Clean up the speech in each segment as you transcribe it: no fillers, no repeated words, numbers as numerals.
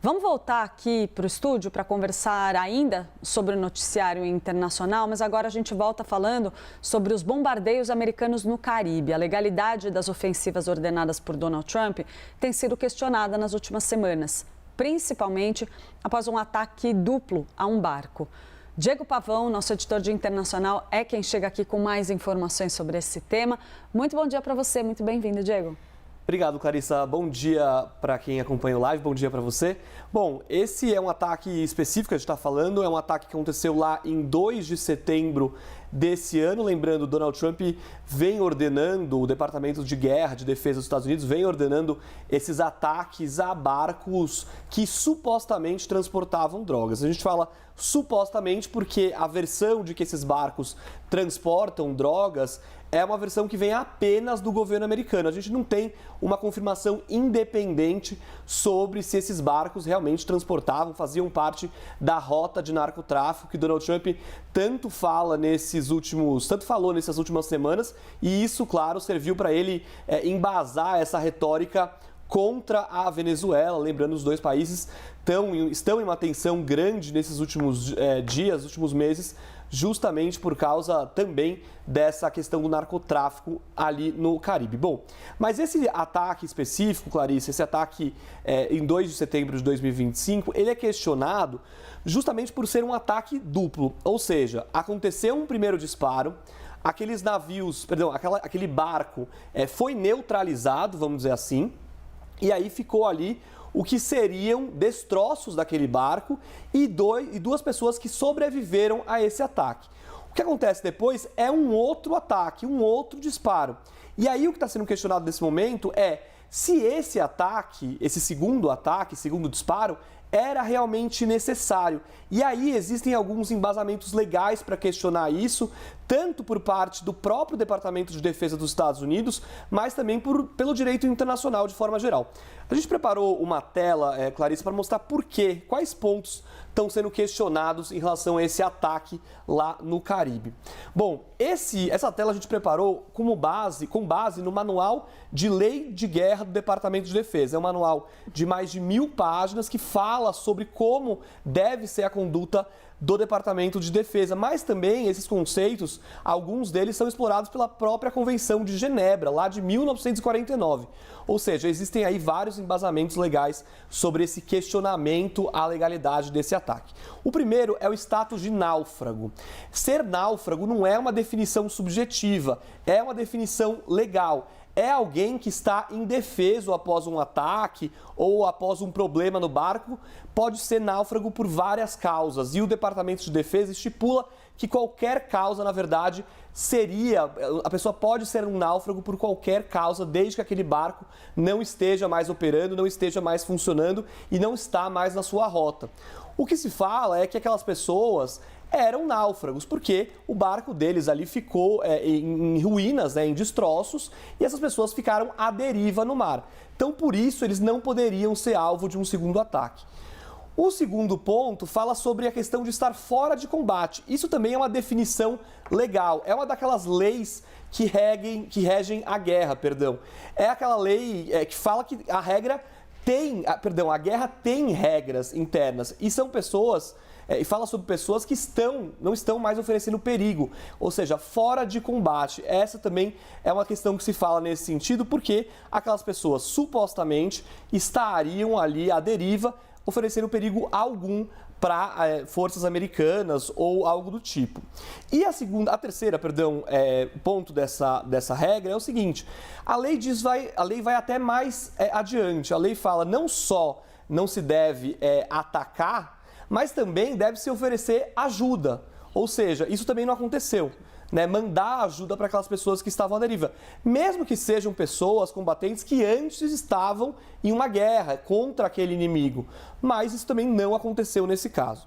Vamos voltar aqui para o estúdio para conversar ainda sobre o noticiário internacional, mas agora a gente volta falando sobre os bombardeios americanos no Caribe. A legalidade das ofensivas ordenadas por Donald Trump tem sido questionada nas últimas semanas, principalmente após um ataque duplo a um barco. Diego Pavão, nosso editor de internacional, é quem chega aqui com mais informações sobre esse tema. Muito bom dia para você, muito bem-vindo, Diego. Obrigado, Clarissa. Bom dia para quem acompanha o live, bom dia para você. Bom, esse é um ataque específico que a gente está falando, é um ataque que aconteceu lá em 2 de setembro desse ano. Lembrando, Donald Trump vem ordenando, o Departamento de Guerra, de Defesa dos Estados Unidos, vem ordenando esses ataques a barcos que supostamente transportavam drogas. A gente fala supostamente porque a versão de que esses barcos transportam drogas é uma versão que vem apenas do governo americano. A gente não tem uma confirmação independente sobre se esses barcos realmente transportavam, faziam parte da rota de narcotráfico que Donald Trump tanto falou nessas últimas semanas, e isso, claro, serviu para ele embasar essa retórica contra a Venezuela. Lembrando, os dois países estão em uma tensão grande nesses últimos dias, últimos meses, justamente por causa também dessa questão do narcotráfico ali no Caribe. Bom, mas esse ataque específico, Clarissa, esse ataque em 2 de setembro de 2025, ele é questionado justamente por ser um ataque duplo, ou seja, aconteceu um primeiro disparo, aquele barco foi neutralizado, vamos dizer assim, e aí ficou ali o que seriam destroços daquele barco e duas pessoas que sobreviveram a esse ataque. O que acontece depois é um outro ataque, um outro disparo. E aí o que está sendo questionado nesse momento é se esse ataque, esse segundo ataque, segundo disparo, era realmente necessário. E aí existem alguns embasamentos legais para questionar isso, tanto por parte do próprio Departamento de Defesa dos Estados Unidos, mas também pelo direito internacional de forma geral. A gente preparou uma tela, Clarissa, para mostrar quais pontos estão sendo questionados em relação a esse ataque lá no Caribe. Bom, essa tela a gente preparou com base no Manual de Lei de Guerra do Departamento de Defesa. É um manual de mais de 1000 páginas que fala sobre como deve ser a conduta do Departamento de Defesa, mas também esses conceitos, alguns deles são explorados pela própria Convenção de Genebra, lá de 1949. Ou seja, existem aí vários embasamentos legais sobre esse questionamento à legalidade desse ataque. O primeiro é o status de náufrago. Ser náufrago não é uma definição subjetiva, é uma definição legal. É alguém que está indefeso após um ataque ou após um problema no barco, pode ser náufrago por várias causas. E o Departamento de Defesa estipula que qualquer causa, na verdade, a pessoa pode ser um náufrago por qualquer causa, desde que aquele barco não esteja mais operando, não esteja mais funcionando e não está mais na sua rota. O que se fala é que aquelas pessoas eram náufragos, porque o barco deles ali ficou em ruínas, em destroços, e essas pessoas ficaram à deriva no mar. Então, por isso, eles não poderiam ser alvo de um segundo ataque. O segundo ponto fala sobre a questão de estar fora de combate. Isso também é uma definição legal, é uma daquelas leis que regem a guerra, É aquela lei que fala que a guerra tem regras internas, e são pessoas... e fala sobre pessoas que não estão mais oferecendo perigo, ou seja, fora de combate. Essa também é uma questão que se fala nesse sentido, porque aquelas pessoas supostamente estariam ali à deriva, oferecendo perigo algum para forças americanas ou algo do tipo. E a terceira ponto dessa regra é o seguinte: a lei vai até mais adiante. A lei fala não só não se deve atacar, mas também deve-se oferecer ajuda. Ou seja, isso também não aconteceu. Mandar ajuda para aquelas pessoas que estavam à deriva. Mesmo que sejam pessoas combatentes que antes estavam em uma guerra contra aquele inimigo. Mas isso também não aconteceu nesse caso.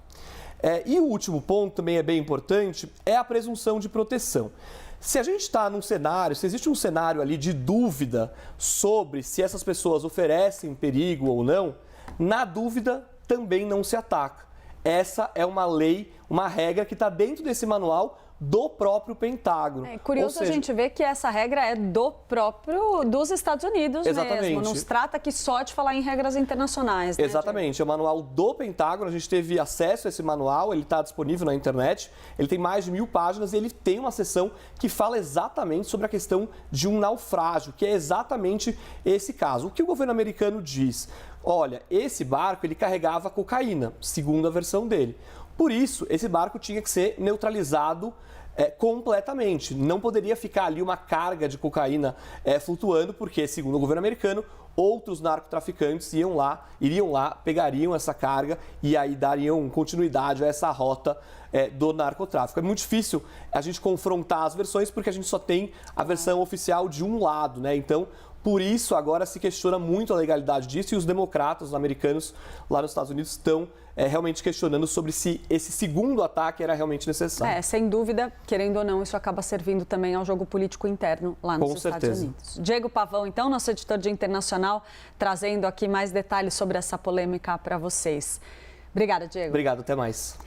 E o último ponto, também é bem importante, é a presunção de proteção. Se a gente está num cenário, se existe um cenário ali de dúvida sobre se essas pessoas oferecem perigo ou não, na dúvida também não se ataca. Essa é uma lei, uma regra que está dentro desse manual do próprio Pentágono. É curioso. Ou seja, a gente ver que essa regra é dos Estados Unidos exatamente. mesmo. Não se trata aqui só de falar em regras internacionais, né, exatamente, é o manual do Pentágono, a gente teve acesso a esse manual, ele está disponível na internet, ele tem mais de 1000 páginas e ele tem uma seção que fala exatamente sobre a questão de um naufrágio, que é exatamente esse caso. O que o governo americano diz? Olha, esse barco ele carregava cocaína, segundo a versão dele. Por isso, esse barco tinha que ser neutralizado completamente. Não poderia ficar ali uma carga de cocaína flutuando, porque, segundo o governo americano, outros narcotraficantes iriam lá, pegariam essa carga e aí dariam continuidade a essa rota do narcotráfico. É muito difícil a gente confrontar as versões, porque a gente só tem a versão oficial de um lado, né? Então, por isso, agora se questiona muito a legalidade disso e os democratas, os americanos lá nos Estados Unidos, estão realmente questionando sobre se esse segundo ataque era realmente necessário. Sem dúvida, querendo ou não, isso acaba servindo também ao jogo político interno lá nos Estados Unidos. Diego Pavão, então, nosso editor de internacional, trazendo aqui mais detalhes sobre essa polêmica para vocês. Obrigada, Diego. Obrigado, até mais.